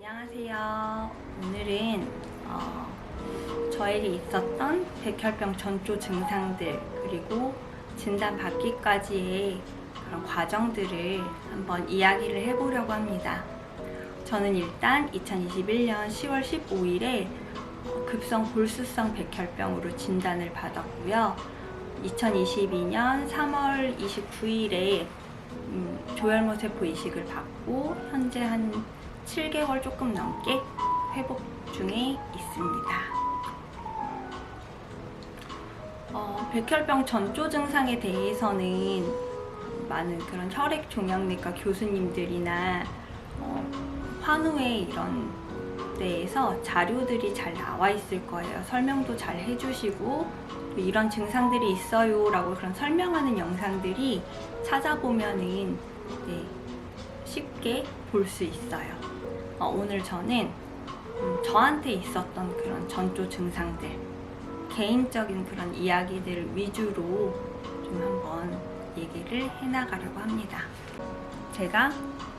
안녕하세요. 오늘은 저에게 있었던 백혈병 전조 증상들 그리고 진단 받기까지의 그런 과정들을 한번 이야기를 해보려고 합니다. 저는 일단 2021년 10월 15일에 급성 골수성 백혈병으로 진단을 받았고요. 2022년 3월 29일에 조혈모세포 이식을 받고 현재 한 7개월 조금 넘게 회복 중에 있습니다. 백혈병 전조 증상에 대해서는 많은 그런 혈액종양내과 교수님들이나 환우회 이런 데에서 자료들이 잘 나와 있을 거예요. 설명도 잘 해주시고 또 이런 증상들이 있어요 라고 그런 설명하는 영상들이 찾아보면은 쉽게 볼 수 있어요. 오늘 저는 저한테 있었던 그런 전조 증상들, 개인적인 그런 이야기들 위주로 좀 한번 얘기를 해나가려고 합니다. 제가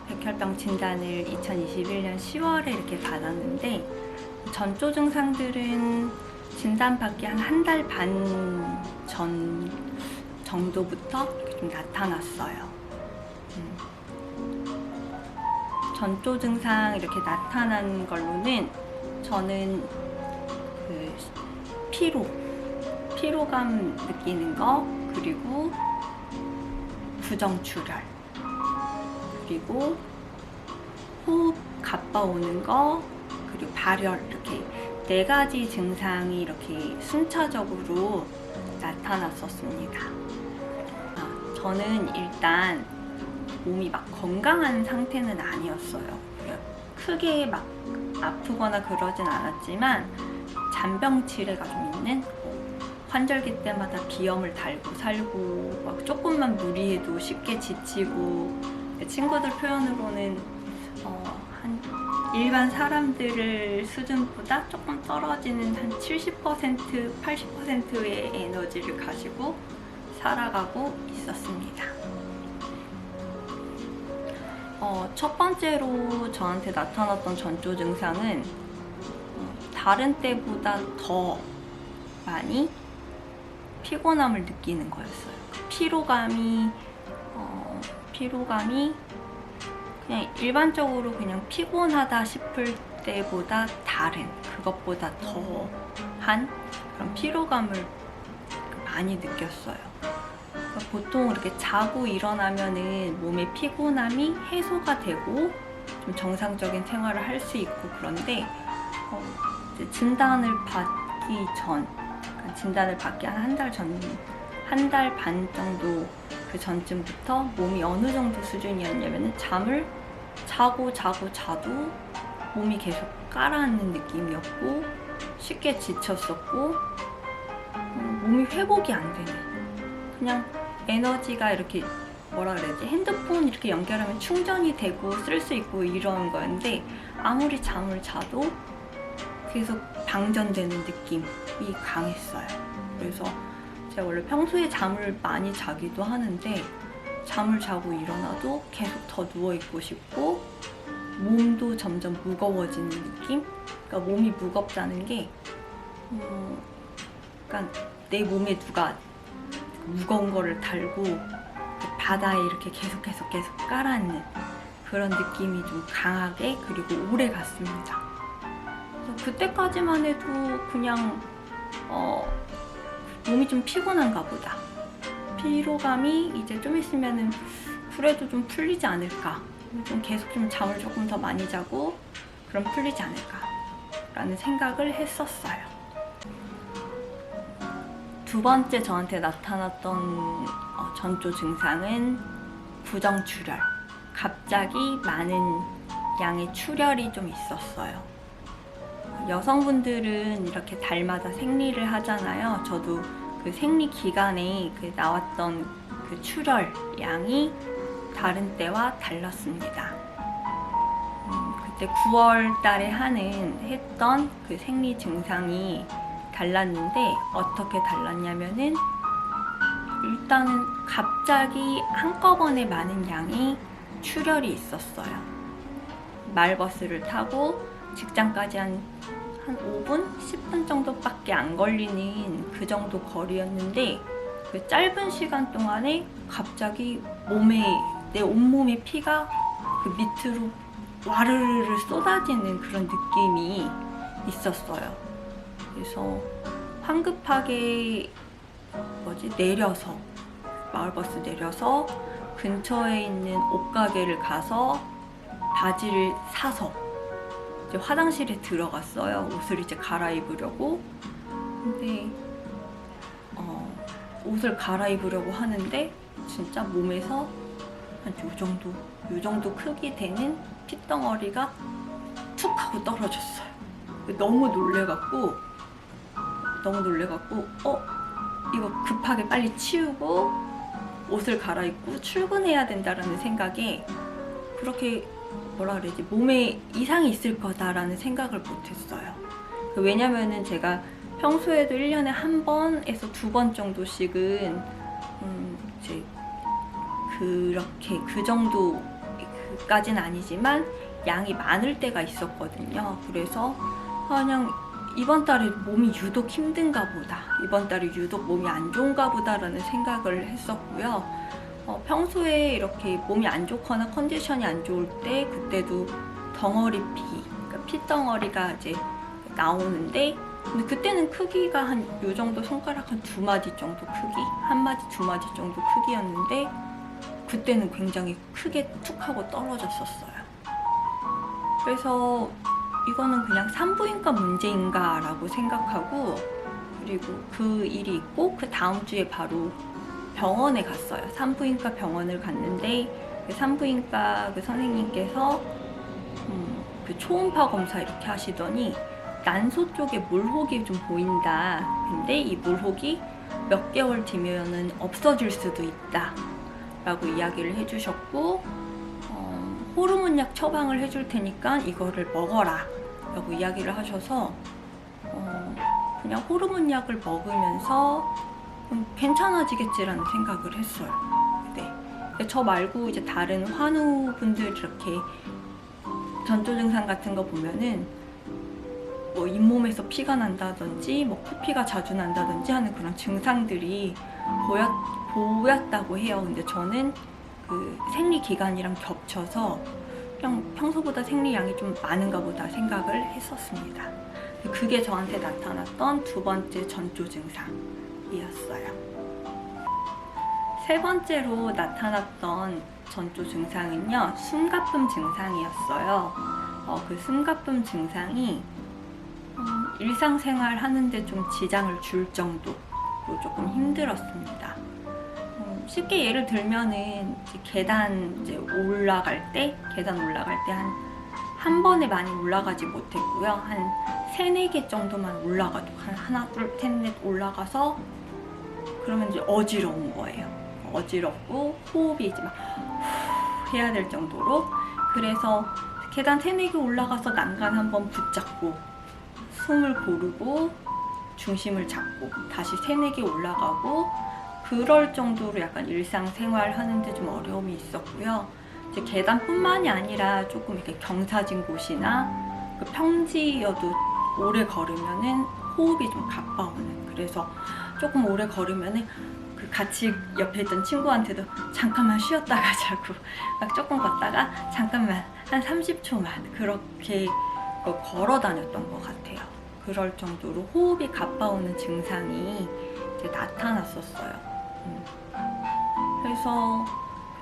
백혈병 진단을 2021년 10월에 이렇게 받았는데 전조 증상들은 진단받기 한 달 반 전 정도부터 이렇게 좀 나타났어요. 전조 증상 이렇게 나타난 걸로는 저는 그 피로감 느끼는 거, 그리고 부정출혈, 그리고 호흡 가빠오는 거, 그리고 발열, 이렇게 4가지 증상이 이렇게 순차적으로 나타났었습니다. 저는 일단 몸이 막 건강한 상태는 아니었어요. 크게 막 아프거나 그러진 않았지만 잔병치레가 좀 있는, 환절기 때마다 비염을 달고 살고, 막 조금만 무리해도 쉽게 지치고, 친구들 표현으로는 한 일반 사람들 수준보다 조금 떨어지는 한 70%, 80%의 에너지를 가지고 살아가고 있었습니다. 첫 번째로 저한테 나타났던 전조 증상은 다른 때보다 더 많이 피곤함을 느끼는 거였어요. 피로감이 그냥 일반적으로 그냥 피곤하다 싶을 때보다 다른, 그것보다 더한 그런 피로감을 많이 느꼈어요. 보통 이렇게 자고 일어나면은 몸의 피곤함이 해소가 되고 좀 정상적인 생활을 할 수 있고, 그런데 이제 진단을 받기 전, 그러니까 진단을 받기 한 달 반 정도 그 전쯤부터 몸이 어느 정도 수준이었냐면은 잠을 자도 몸이 계속 가라앉는 느낌이었고, 쉽게 지쳤었고, 몸이 회복이 안 되는, 그냥 에너지가 이렇게 뭐라 그래야지, 핸드폰 이렇게 연결하면 충전이 되고 쓸 수 있고 이런 거였는데, 아무리 잠을 자도 계속 방전되는 느낌이 강했어요. 그래서 제가 원래 평소에 잠을 많이 자기도 하는데 잠을 자고 일어나도 계속 더 누워있고 싶고, 몸도 점점 무거워지는 느낌? 그러니까 몸이 무겁다는 게 그러니까 내 몸에 누가 무거운 거를 달고 바다에 이렇게 계속 깔아앉는 그런 느낌이 좀 강하게, 그리고 오래 갔습니다. 그래서 그때까지만 해도 그냥 몸이 좀 피곤한가 보다, 피로감이 이제 좀 있으면은 그래도 좀 풀리지 않을까, 좀 계속 좀 잠을 조금 더 많이 자고 그럼 풀리지 않을까 라는 생각을 했었어요. 두 번째 저한테 나타났던 전조 증상은 부정출혈. 갑자기 많은 양의 출혈이 좀 있었어요. 여성분들은 이렇게 달마다 생리를 하잖아요. 저도 그 생리 기간에 나왔던 그 출혈 양이 다른 때와 달랐습니다. 그때 9월 달에 했던 그 생리 증상이 달랐는데, 어떻게 달랐냐면은 일단은 갑자기 한꺼번에 많은 양이 출혈이 있었어요. 마을버스를 타고 직장까지 한 5분? 10분 정도밖에 안 걸리는 그 정도 거리였는데 그 짧은 시간 동안에 갑자기 내 온몸에 피가 그 밑으로 와르르 쏟아지는 그런 느낌이 있었어요. 그래서 황급하게 내려서 마을버스 내려서 근처에 있는 옷가게를 가서 바지를 사서 이제 화장실에 들어갔어요. 옷을 이제 갈아입으려고. 근데 옷을 갈아입으려고 하는데 진짜 몸에서 한 요 정도 크기 되는 핏덩어리가 툭 하고 떨어졌어요. 너무 놀래갖고 이거 급하게 빨리 치우고 옷을 갈아입고 출근해야 된다라는 생각에 그렇게 몸에 이상이 있을 거다라는 생각을 못했어요. 왜냐면은 제가 평소에도 1년에 한 번에서 2번 정도씩은 이제 그렇게 그 정도까지는 아니지만 양이 많을 때가 있었거든요. 그래서 그냥 이번 달에 몸이 유독 힘든가 보다, 이번 달에 유독 몸이 안 좋은가 보다라는 생각을 했었고요. 평소에 이렇게 몸이 안 좋거나 컨디션이 안 좋을 때 그때도 덩어리 그러니까 핏덩어리가 이제 나오는데 근데 그때는 크기가 한 요 정도, 손가락 한 2마디 정도 크기, 1마디 2마디 정도 크기였는데 그때는 굉장히 크게 툭 하고 떨어졌었어요. 그래서 이거는 그냥 산부인과 문제인가 라고 생각하고, 그리고 그 일이 있고 그 다음 주에 바로 병원에 갔어요. 산부인과 병원을 갔는데 그 산부인과 그 선생님께서 그 초음파 검사 이렇게 하시더니 난소 쪽에 물혹이 좀 보인다. 근데 이 물혹이 몇 개월 뒤면은 없어질 수도 있다 라고 이야기를 해주셨고, 호르몬 약 처방을 해줄 테니까 이거를 먹어라 라고 이야기를 하셔서 그냥 호르몬 약을 먹으면서 괜찮아지겠지라는 생각을 했어요. 네. 저 말고 이제 다른 환우분들 이렇게 전조 증상 같은 거 보면은 뭐 잇몸에서 피가 난다든지 뭐 코피가 자주 난다든지 하는 그런 증상들이 보였다고 해요. 근데 저는 그 생리 기간이랑 겹쳐서 그냥 평소보다 생리량이 좀 많은가 보다 생각을 했었습니다. 그게 저한테 나타났던 2번째 전조 증상이었어요. 3번째로 나타났던 전조 증상은요, 숨가쁨 증상이었어요. 그 숨가쁨 증상이 일상생활 하는데 좀 지장을 줄 정도로 조금 힘들었습니다. 쉽게 예를 들면은 계단 올라갈 때 한 번에 많이 올라가지 못했고요. 한 3-4개 정도만 올라가도 하나, 둘, 셋, 넷 올라가서 그러면 이제 어지러운 거예요. 어지럽고 호흡이 이제 막 해야 될 정도로. 그래서 계단 3-4개 올라가서 난간 한번 붙잡고 숨을 고르고 중심을 잡고 다시 3-4개 올라가고, 그럴 정도로 약간 일상생활 하는데 좀 어려움이 있었고요. 이제 계단뿐만이 아니라 조금 이렇게 경사진 곳이나 그 평지여도 오래 걸으면은 호흡이 좀 가빠오는, 그래서 조금 오래 걸으면은 그 같이 옆에 있던 친구한테도 잠깐만 쉬었다 가자고 막 조금 걷다가 잠깐만 한 30초만 그렇게 걸어 다녔던 것 같아요. 그럴 정도로 호흡이 가빠오는 증상이 이제 나타났었어요. 그래서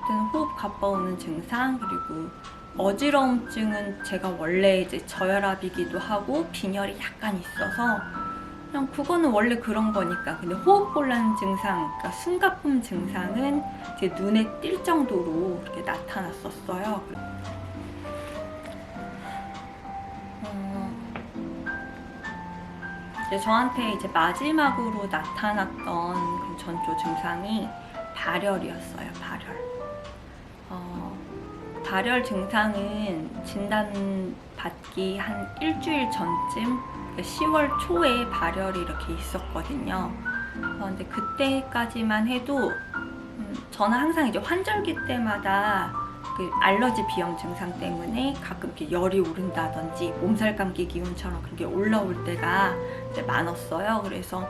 그때는 호흡 가빠오는 증상, 그리고 어지러움증은 제가 원래 이제 저혈압이기도 하고 빈혈이 약간 있어서 그냥 그거는 원래 그런 거니까. 근데 호흡곤란 증상, 그러니까 숨가쁨 증상은 제 눈에 띌 정도로 이렇게 나타났었어요. 저한테 이제 마지막으로 나타났던 그 전조 증상이 발열이었어요. 발열 증상은 진단받기 한 일주일 전쯤, 10월 초에 발열이 이렇게 있었거든요. 근데 그때까지만 해도 저는 항상 이제 환절기 때마다 그 알러지 비염 증상 때문에 가끔 이렇게 열이 오른다든지 몸살 감기 기운처럼 그게 올라올 때가 이제 많았어요. 그래서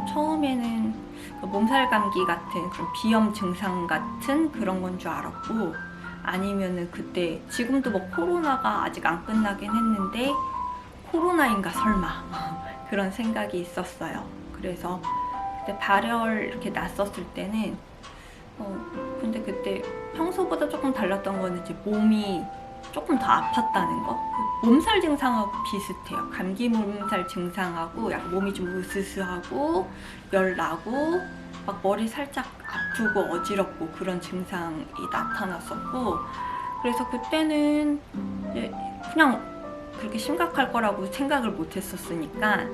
처음에는 그 몸살 감기 같은 그런 비염 증상 같은 그런 건 줄 알았고, 아니면은 그때 지금도 뭐 코로나가 아직 안 끝나긴 했는데 코로나인가 설마 그런 생각이 있었어요. 그래서 그때 발열 이렇게 났었을 때는 근데 그때 평소보다 조금 달랐던 거는 이제 몸이 조금 더 아팠다는 거. 몸살 증상하고 비슷해요. 감기 몸살 증상하고 약간 몸이 좀 으스스하고 열 나고 막 머리 살짝 아프고 어지럽고 그런 증상이 나타났었고, 그래서 그때는 이제 그냥 그렇게 심각할 거라고 생각을 못 했었으니까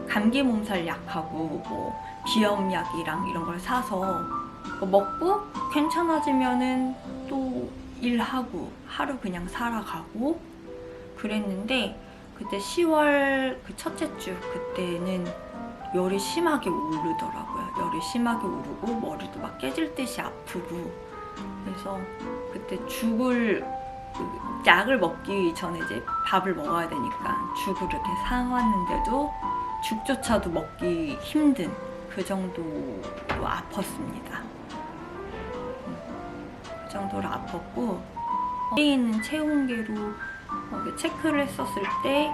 감기 몸살 약하고 뭐 비염약이랑 이런 걸 사서 먹고 괜찮아지면은 또 일하고 하루 그냥 살아가고 그랬는데, 그때 10월 그 첫째 주 그때는 열이 심하게 오르더라고요. 열이 심하게 오르고 머리도 막 깨질 듯이 아프고, 그래서 그때 죽을 그 약을 먹기 전에 이제 밥을 먹어야 되니까 죽을 이렇게 사왔는데도 죽조차도 먹기 힘든 그 정도로 아팠습니다. 그 정도로 아팠고, 뒤에 있는 체온계로 체크를 했었을 때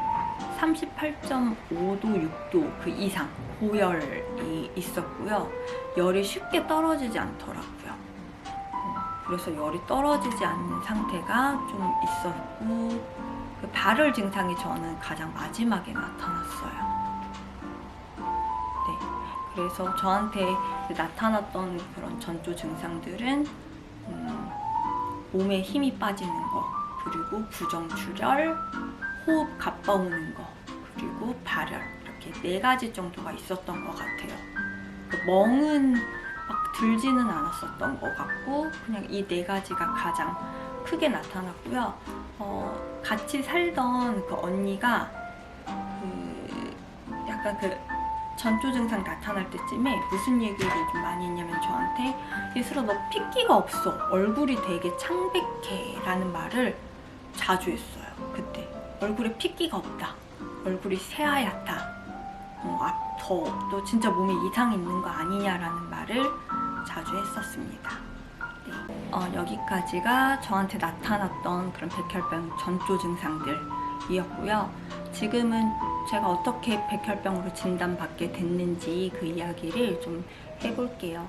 38.5도, 6도 그 이상 고열이 있었고요. 열이 쉽게 떨어지지 않더라고요. 그래서 열이 떨어지지 않는 상태가 좀 있었고, 그 발열 증상이 저는 가장 마지막에 나타났어요. 네, 그래서 저한테 나타났던 그런 전조 증상들은 몸에 힘이 빠지는 거, 그리고 부정출혈, 호흡 가빠오는 거, 그리고 발열, 이렇게 4가지 정도가 있었던 것 같아요. 그 멍은 막 들지는 않았었던 것 같고, 그냥 이 4가지가 가장 크게 나타났고요. 같이 살던 그 언니가 약간 그 전조 증상 나타날 때쯤에 무슨 얘기를 좀 많이 했냐면 저한테, 예슬아 너 핏기가 없어, 얼굴이 되게 창백해 라는 말을 자주 했어요. 그때 얼굴에 핏기가 없다, 얼굴이 새하얗다, 너 진짜 몸에 이상이 있는 거 아니냐라는 말을 자주 했었습니다. 네. 여기까지가 저한테 나타났던 그런 백혈병 전조 증상들이었고요. 지금은 제가 어떻게 백혈병으로 진단받게 됐는지 그 이야기를 좀 해볼게요.